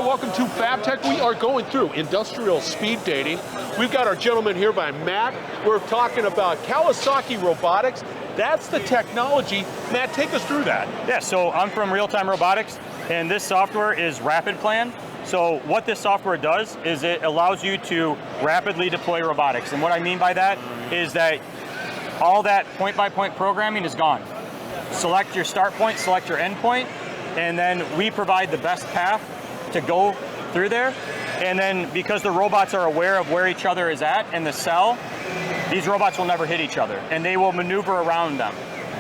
welcome to FabTech. We are going through industrial speed dating. We've got our gentleman here by Matt. We're talking about Kawasaki Robotics. That's the technology. Matt, take us through that. Yeah, so I'm from RealTime Robotics, and this software is Rapid Plan. So what this software does is it allows you to rapidly deploy robotics. And what I mean by that is that all that point-by-point programming is gone. Select your start point, select your end point, and then we provide the best path to go through there. And then because the robots are aware of where each other is at in the cell, these robots will never hit each other, and they will maneuver around them.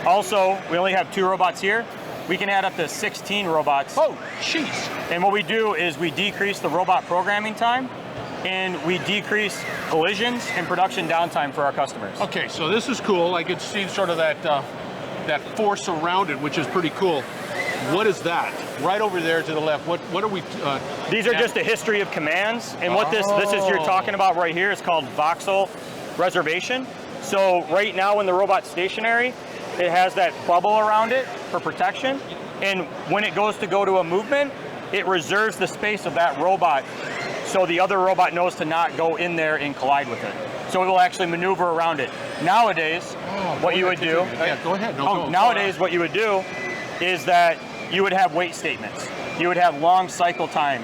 Also, we only have 2 robots here. We can add up to 16 robots. Oh, jeez. And what we do is we decrease the robot programming time, and we decrease collisions and production downtime for our customers. Okay, so this is cool. I can see sort of that that force around it, which is pretty cool. What is that? Right over there to the left. What are we? These are just a history of commands, and what this is you're talking about right here is called Voxel Reservation. So right now when the robot's stationary, it has that bubble around it for protection, and when it goes to a movement, it reserves the space of that robot so the other robot knows to not go in there and collide with it. So it will actually maneuver around it. Nowadays, what you would do... Yeah, go ahead. Nowadays, what you would do is that you would have wait statements. You would have long cycle time,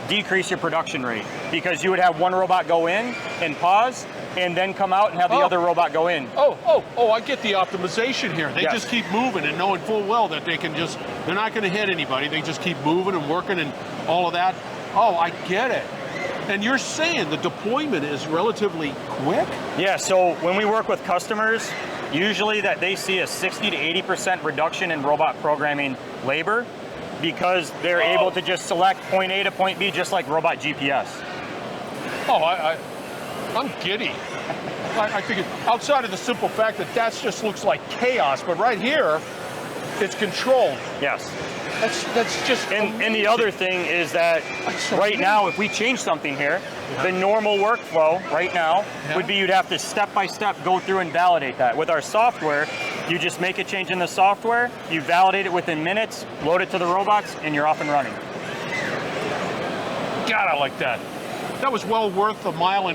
decrease your production rate, because you would have one robot go in and pause, and then come out and have the other robot go in. Oh, I get the optimization here. They just keep moving and knowing full well that they're not going to hit anybody. They just keep moving and working and all of that. Oh, I get it. And you're saying the deployment is relatively quick? Yeah, so when we work with customers, usually that they see a 60 to 80% reduction in robot programming labor because they're able to just select point A to point B just like robot GPS. Oh, I'm giddy. I think outside of the simple fact that just looks like chaos, but right here, it's controlled. Yes. That's just and the other thing is that right now, if we change something here, the normal workflow right now would be you'd have to step by step go through and validate that. With our software, you just make a change in the software, you validate it within minutes, load it to the robots, and you're off and running. God, I like that. That was well worth a 1.5 mile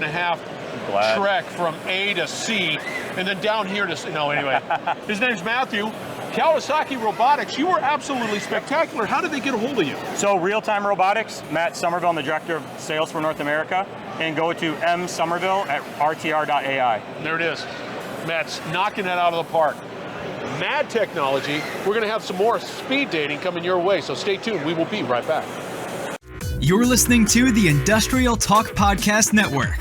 trek from A to C, and then down here to C. No, anyway. His name's Matthew. Kawasaki Robotics, you were absolutely spectacular. How did they get a hold of you? So RealTime Robotics, Matt Somerville, I'm the Director of Sales for North America, and go to msomerville@rtr.ai. There it is. Matt's knocking that out of the park. Mad technology. We're going to have some more speed dating coming your way, so stay tuned. We will be right back. You're listening to the Industrial Talk Podcast Network.